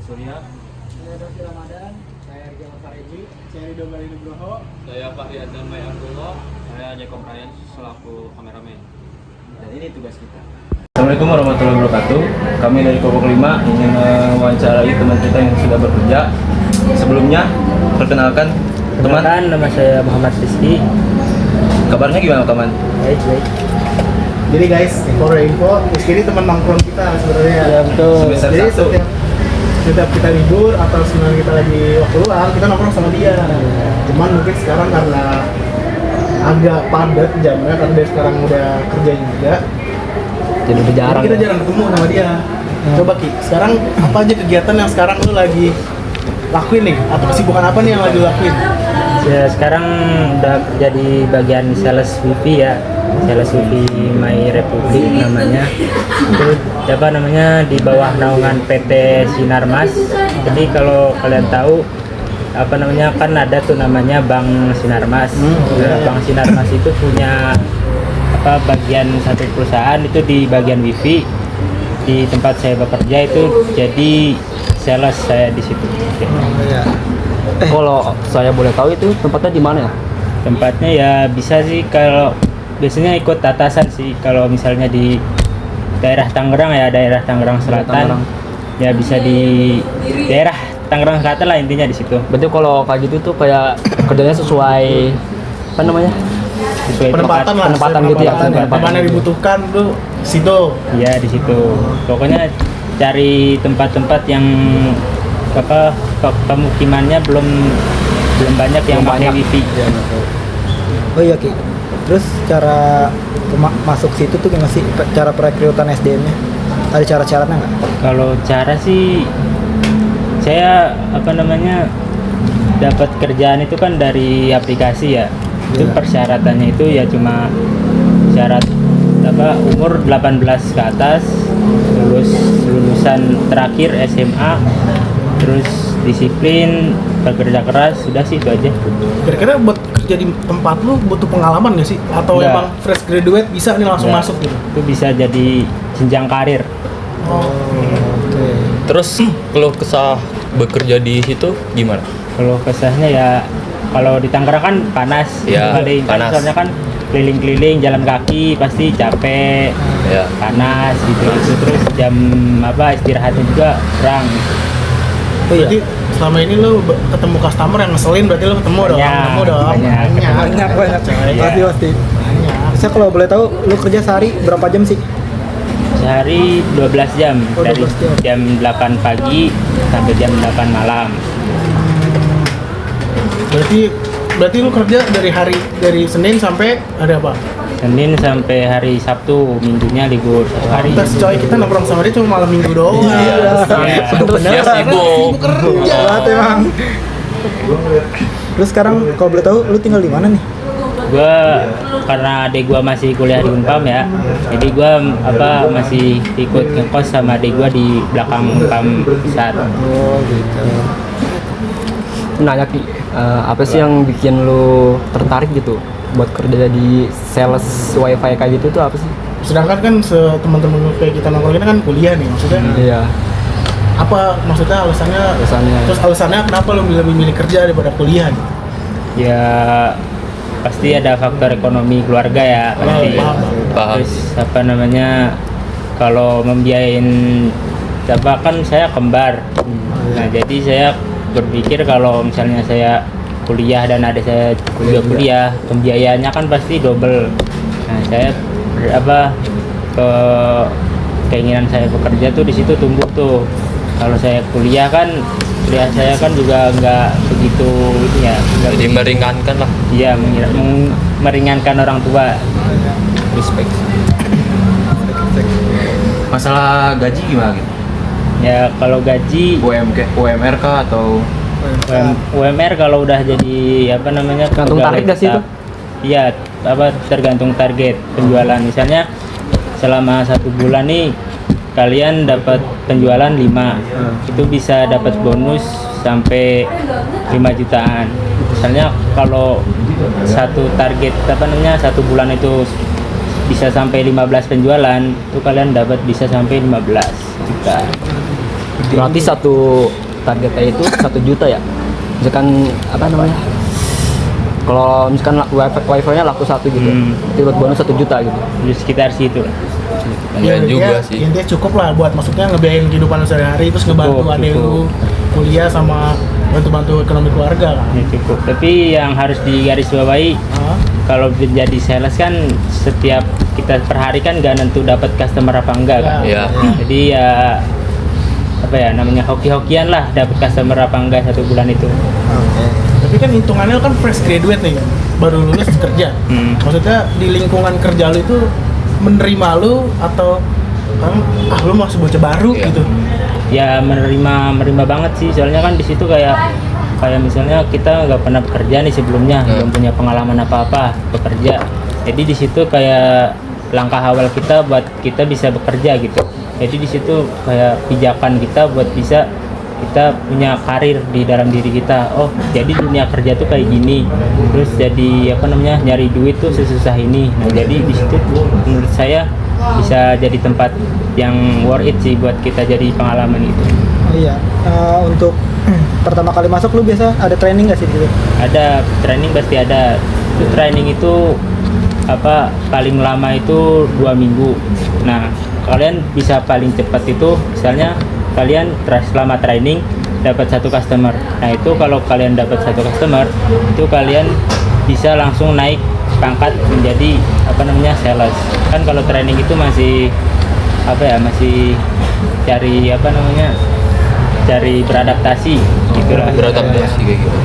Surya. Saya Dovi Ramadan. Saya Rizal Fareji. Saya Ridho Gali Nugroho. Saya Fahri Adnan May Abdullah. Saya Jacob Ryan selaku kameramen. Dan ini tugas kita. Assalamualaikum warahmatullahi wabarakatuh. Kami dari Kelompok 5 ingin mewawancarai teman kita yang sudah bekerja. Sebelumnya, perkenalkan teman. Nama saya Muhammad Rizky. Kabarnya gimana teman? Baik. Jadi guys, info, Rizky ini teman nongkrong kita sebenarnya. Ya betul. Semester Jadi 1. setiap kita libur atau sebenarnya kita lagi waktu luang, kita nongkrong sama dia. Cuman mungkin sekarang karena agak padat jamnya karena dia sekarang udah kerja juga. Jadi udah jarang. Kita jarang ketemu sama dia. Coba Ki, sekarang apa aja kegiatan yang sekarang lu lagi lakuin nih? Atau kesibukan apa nih yang lagi lakuin? Ya sekarang udah kerja di bagian sales wifi ya. Sales wifi My Republic namanya. Itu apa namanya di bawah naungan PT Sinarmas. Jadi kalau kalian tahu apa namanya kan ada tuh namanya Bank Sinarmas. Nah, Bank Sinarmas itu punya apa bagian satu perusahaan itu di bagian wifi. Di tempat saya bekerja itu jadi sales saya di situ. Kalau saya boleh tahu itu tempatnya di mana ya? Tempatnya ya bisa sih kalau biasanya ikut atasan sih kalau misalnya di daerah Tangerang ya, daerah Tangerang Selatan. Tangerang. Ya bisa di daerah Tangerang Selatan lah intinya di situ. Berarti kalau kayak gitu tuh kayak kerjanya sesuai apa namanya? Sesuai Penempatan lah, penempatan gitu ya, penempatan. Mana dibutuhkan tuh situ. Iya di situ. Pokoknya cari tempat-tempat yang apa pemukimannya belum banyak yang Belum pakai banyak. wifi. Oh iya Ki, terus cara masuk situ tuh gimana sih? Cara perekrutan SDM-nya? Ada cara-caranya nggak? Kalau cara sih saya apa namanya dapat kerjaan itu kan dari aplikasi ya. Itu persyaratannya itu ya cuma syarat apa umur 18 ke atas, lulusan terakhir SMA, terus disiplin, bekerja keras, sudah sih itu aja. Kira-kira buat kerja di tempat lu butuh pengalaman nggak sih? Atau Nggak. emang fresh graduate bisa nih langsung Nggak. masuk gitu? Itu bisa jadi jenjang karir. Oke. Terus kalau kesah bekerja di situ gimana? Kalau kesahnya ya kalau di Tangerang kan panas, Ya, paling kan panas. soalnya kan keliling-keliling jalan kaki pasti capek, Ya. panas gitu. Terus jam apa istirahatnya juga kurang. Oh iya. Berarti selama ini lu ketemu customer yang ngeselin, berarti lu ketemu dong? Banyak, Ketemu dong? banyak. Banyak. Coy. Pasti. Saya kalau boleh tahu, lu kerja sehari berapa jam sih? Sehari 12 jam Oh, dari 12 jam. jam 8 pagi sampai jam 8 malam. Berarti lu kerja dari Senin sampai hari apa? Senin sampai hari Sabtu, minggunya libur satu hari. Terus coy, kita nongkrong sama dia cuma malam minggu doang. Iya. Dia sibuk. Kerja. Berat emang. Terus sekarang kalau boleh tahu, lu tinggal di mana nih? Gua karena adik gua masih kuliah di Unpam ya, jadi gua apa masih ikut ngekos sama adik gua di belakang Unpam pusat. Oh gitu. Nanya Ki, apa sih yang bikin lu tertarik gitu buat kerja di sales wifi kayak gitu tuh apa sih? Sedangkan kan teman-teman lu kayak kita nongkrong ini kan kuliah nih, maksudnya Iya, apa maksudnya alasannya? alasannya. Terus alasannya kenapa lu lebih milih kerja daripada kuliah nih? Ya pasti ada faktor ekonomi keluarga ya pasti. Paham. Terus apa namanya kalau membiayain apa kan saya kembar. Nah jadi saya berpikir kalau misalnya saya kuliah dan adik saya juga kuliah, pembiayaannya kan pasti double. Nah saya keinginan saya bekerja tuh di situ tumbuh tuh. Kalau saya kuliah saya kan juga nggak begitu ini ya, nggak Jadi meringankan lah. iya meringankan orang tua. Respect. Masalah gaji gimana gitu? Ya kalau gaji UMR kah atau UMR kalau udah jadi apa namanya Tergantung pegawai target nggak sih tetap. Iya tergantung target penjualan. Misalnya selama 1 bulan nih kalian dapat penjualan 5, itu bisa dapat bonus sampai 5 jutaan. Misalnya kalau satu target apa namanya 1 bulan itu bisa sampai 15 penjualan, itu kalian dapat bisa sampai 15 juta. Berarti satu targetnya itu 1 juta ya. Misalkan apa namanya? Kalau misalkan wifi-nya laku 1 gitu, itu buat bonus 1 juta gitu. Di sekitar situ. Lumayan juga intinya- sih. Intinya cukup lah buat maksudnya ngebiayain kehidupan lu sehari-hari, terus ngebantu Cukup, adek lu cukup. kuliah sama bantu-bantu ekonomi keluarga kan. Ya cukup. Tapi yang harus digarisbawahi, Hah? kalau menjadi sales kan setiap kita per hari kan nggak nentu dapat customer apa enggak kan. Iya. Jadi ya apa ya namanya hoki-hokian lah dapat customer apa enggak 1 bulan itu. Tapi kan hitungannya lu kan fresh graduate nih kan, baru lulus kerja. Maksudnya di lingkungan kerja lu itu menerima lu atau kan lu masih bocah baru Iya. gitu. Ya menerima banget sih, soalnya kan di situ kayak misalnya kita nggak pernah bekerja nih sebelumnya, belum punya pengalaman apa-apa bekerja. Jadi di situ kayak langkah awal kita buat kita bisa bekerja gitu. Jadi di situ kayak pijakan kita buat bisa kita punya karir di dalam diri kita. Oh, jadi dunia kerja tuh kayak gini. Terus jadi apa namanya nyari duit tuh sesusah ini. Nah, jadi di situ menurut saya bisa jadi tempat yang worth it sih buat kita jadi pengalaman gitu. Oh iya. Untuk pertama kali masuk lu biasa ada training nggak sih gitu? Ada training pasti ada. Itu training itu apa paling lama itu 2 minggu. Nah, kalian bisa paling cepat itu misalnya kalian selama training dapat 1 customer. Nah, itu kalau kalian dapat 1 customer, itu kalian bisa langsung naik pangkat menjadi apa namanya sales. Kan kalau training itu masih apa ya, masih cari apa namanya? Cari beradaptasi gitulah. Beradaptasi kayak gitu.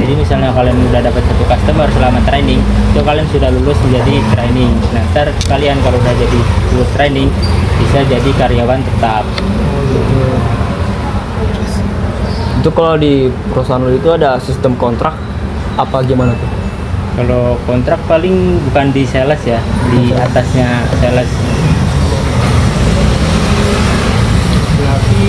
Jadi misalnya kalian udah dapat 1 customer selama training, itu kalian sudah lulus menjadi training. Nah, ntar kalian kalau udah jadi lulus training bisa jadi karyawan tetap. Itu kalau di perusahaan lu itu ada sistem kontrak apa gimana tuh? Kalau kontrak paling bukan di sales ya, di atasnya sales. Berarti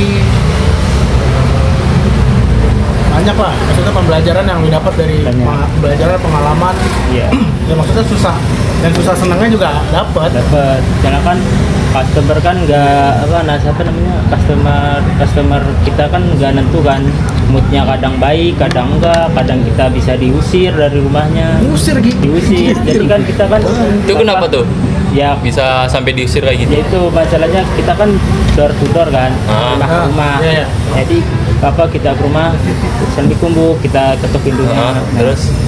banyak lah, maksudnya pembelajaran yang didapat dari Banyak. pembelajaran pengalaman. Iya. Ya maksudnya susah dan susah senangnya juga dapat. Karena kan customer kan nggak apa namanya customer kita kan nggak nentu kan, moodnya kadang baik kadang enggak, kadang kita bisa diusir dari rumahnya, Ngusir gitu. diusir. Jadi kan kita kan Itu kenapa tuh? ya Bisa sampai diusir kayak gitu? itu masalahnya kita kan door to door kan, rumah ke rumah. Iya, iya. Jadi kita ke rumah, Assalamualaikum Bu, kita ketuk pintunya.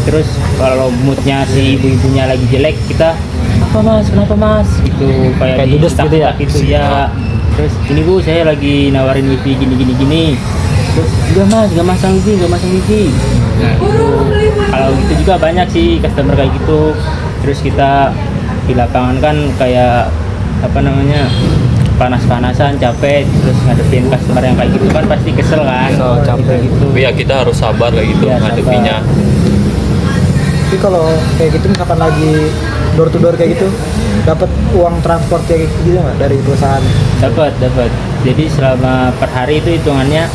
Terus kalau moodnya si ibu-ibunya lagi jelek, kita apa Mas, kenapa Mas? Gitu Kayak judes gitu ya? gitu ya. Terus ini Bu, saya lagi nawarin wifi gini. Terus enggak masang wifi. Nah itu kalau gitu juga banyak sih customer kayak gitu. Terus kita di lapangan kan kayak apa namanya panas-panasan, capek, terus ngadepin customer yang kayak gitu kan pasti kesel kan. Capek gitu. Tapi ya kita harus sabar kayak gitu Iya, ngadepinya. Tapi kalau kayak gitu misalkan lagi door to door kayak gitu, dapat uang transport kayak gitu nggak dari perusahaan? Dapat. Jadi selama per hari itu hitungannya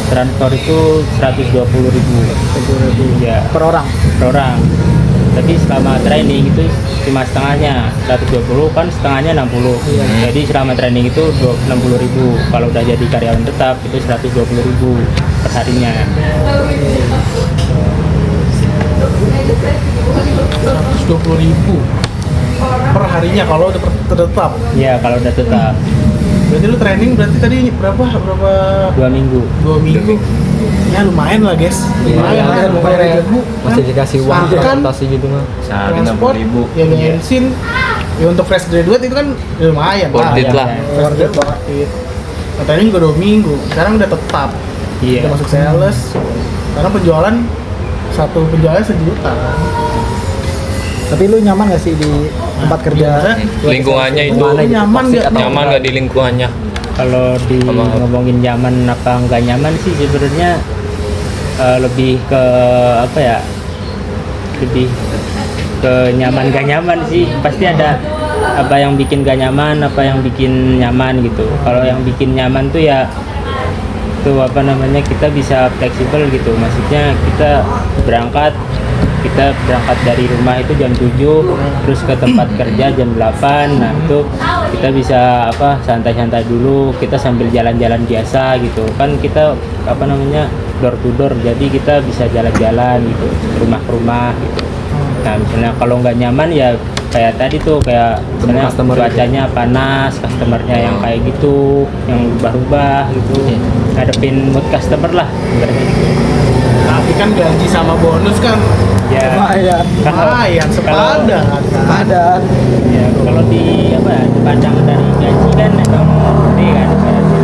transport itu 120.000 ya Per orang. per orang. Tapi selama training itu cuma setengahnya, 120 kan setengahnya 60. Jadi selama training itu 60.000. Kalau udah jadi karyawan tetap itu 120.000 per harinya. 120.000 per harinya kalau udah tetap. Ya kalau udah tetap Berarti lu training berarti tadi berapa 2 minggu. 2 minggu. Ya lumayan lah guys. Lumayan lah, lumayan lumayan. ribu. Masih dikasih uang Makan, transportasi gitu mah. Sehari transport, 60.000. ya bensin. Ya untuk fresh graduate itu kan ya lumayan Worth it ya, lah. ya. Fresh graduate worth it. Nah, training juga 2 minggu. Sekarang udah tetap. Iya. Udah masuk sales. Sekarang penjualan satu penjualannya 1 juta. Tapi lu nyaman gak sih di tempat kerja? Lingkungannya itu Nyaman nggak? nyaman nggak di lingkungannya? Kalau di Apa? ngomongin nyaman apa nggak nyaman sih sebenarnya lebih ke apa ya, lebih ke nyaman gak nyaman sih. Pasti ada apa yang bikin gak nyaman, apa yang bikin nyaman gitu. Kalau yang bikin nyaman tuh ya tuh apa namanya, kita bisa fleksibel gitu, maksudnya kita berangkat kita berangkat dari rumah itu jam 7 terus ke tempat kerja jam 8. Nah itu kita bisa santai-santai dulu, kita sambil jalan-jalan biasa gitu kan, kita door to door, jadi kita bisa jalan-jalan gitu rumah ke rumah gitu. Nah misalnya kalau nggak nyaman ya kayak tadi tuh, kayak misalnya cuacanya panas, customernya yang kayak gitu, yang berubah-ubah gitu, ngadepin mood customer lah sebenarnya gitu. Tapi kan gaji sama bonus kan Ya lumayan sepadan. Padan. ya kalau dipandang dari gaji kan emang gede kan ibaratnya.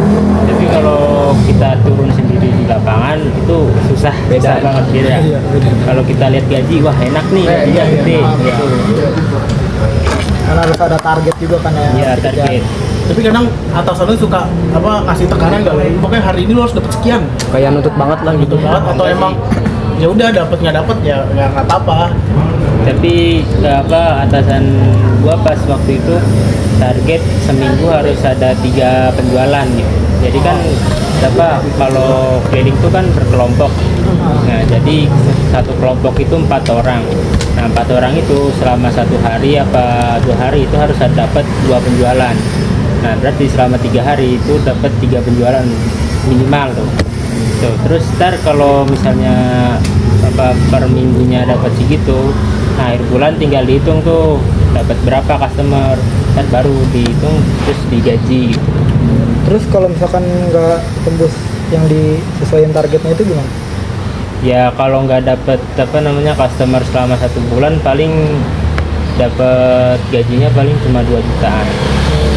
Tapi kalau kita turun sendiri di lapangan itu susah banget beda. Kalau kita lihat gaji, wah enak nih gajinya gede gitu. Karena harus ada target juga kan ya. Iya target. Tapi kadang atasan lu suka ngasih tekanan nggak, pokoknya hari ini lu harus dapet sekian Kayak nuntut banget lah gitu. banget, atau emang ya udah dapet nggak dapet ya nggak apa-apa. Tapi atasan gua pas waktu itu target seminggu harus ada 3 penjualan gitu. Jadi kan kalau keliling itu kan berkelompok. Nah jadi satu kelompok itu 4 orang. Nah 4 orang itu selama 1 hari 2 hari itu harus dapat 2 penjualan. Nah berarti selama 3 hari itu dapat 3 penjualan minimal tuh. Terus ntar kalau misalnya per minggunya dapat segitu, nah akhir bulan tinggal dihitung tuh dapat berapa customer, ntar baru dihitung terus digaji gitu. Terus kalau misalkan nggak tembus yang disesuaikan targetnya itu gimana? Ya kalau nggak dapat customer selama 1 bulan, paling dapat gajinya paling cuma 2 jutaan.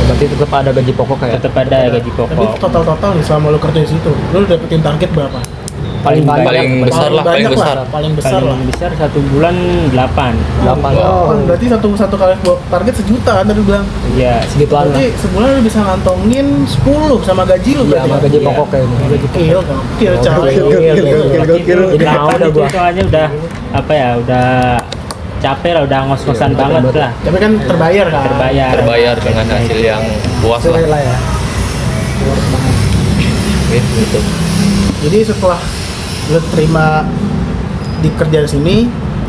Berarti tetap ada gaji pokok kayak. Tetap ada gaji Tapi pokok. total nih selama lu kerja di situ, lu dapetin target berapa? Paling banyak. Paling besar lah, paling banyak besar. Paling besar lah. Paling besar 1 bulan 8. 8. Berarti satu kali target 1 juta kan tadi lu bilang. Ya Segituan lah. Berarti sebulan lu bisa ngantongin 10 sama gaji lu Iya, berarti. sama gaji pokok kayak ini. Gokil, coy. Jadi Nah, udah itu gua. soalnya udah udah capek lah, udah ngos-ngosan banget lah. Tapi kan terbayar kan? Terbayar dengan hasil yang puas lah. Sesuai lah ya. Gitu. Jadi setelah lu terima di kerja di sini,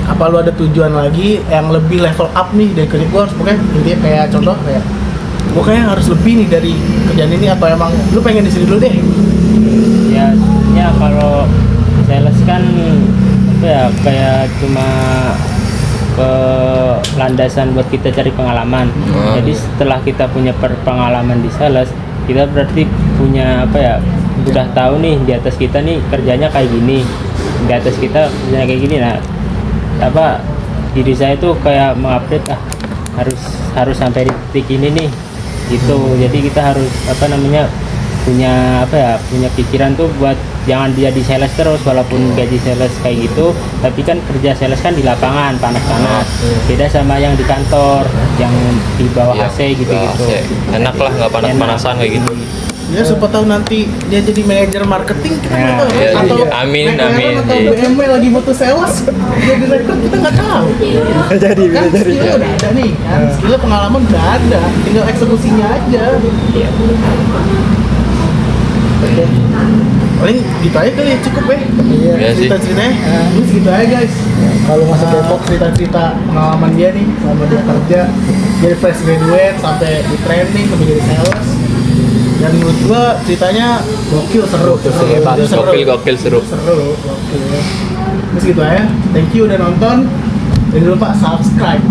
apa lu ada tujuan lagi yang lebih level up nih dari kerja gua, harus pokoknya intinya kayak contoh kayak gua kayaknya harus lebih nih dari kerjaan ini, atau emang lu pengen di sini dulu deh? Ya sebenarnya kalau sales kan kayak cuma ke landasan buat kita cari pengalaman. Jadi setelah kita punya pengalaman di sales, kita berarti punya udah tahu nih di atas kita nih kerjanya kayak gini, di atas kita kerjanya kayak gini. Nah diri saya tuh kayak mengupdate harus sampai di titik ini nih gitu. Jadi kita harus punya pikiran tuh buat jangan dia di sales terus, walaupun gaji sales kayak gitu, tapi kan kerja sales kan di lapangan panas-panas, beda sama yang di kantor yang di bawah Iya, AC gitu-gitu. AC. Enak lah, nggak panas-panasan kayak gitu. Ya siapa tahu nanti dia jadi manajer marketing, kita nggak tahu. Iya, Atau iya. Amin, MLM amin. atau Iya. BMW lagi butuh sales, jadi direktur, kita nggak tahu. Jadi Kan skillnya udah ada nih, kan skillnya pengalaman udah ada, tinggal eksekusinya aja. Paling gitu aja kali ya, cukup ya. Iya sih. Cerita-ceritanya, ini segitu aja guys. Kalau masuk Depok cerita-cerita pengalaman dia nih selama dia kerja dari fresh graduate sampai di training sampai jadi sales. Dan menurut gua ceritanya gokil, seru. hebat. Gokil, seru. Gokil. Ini segitu aja. Thank you udah nonton. Jangan lupa subscribe.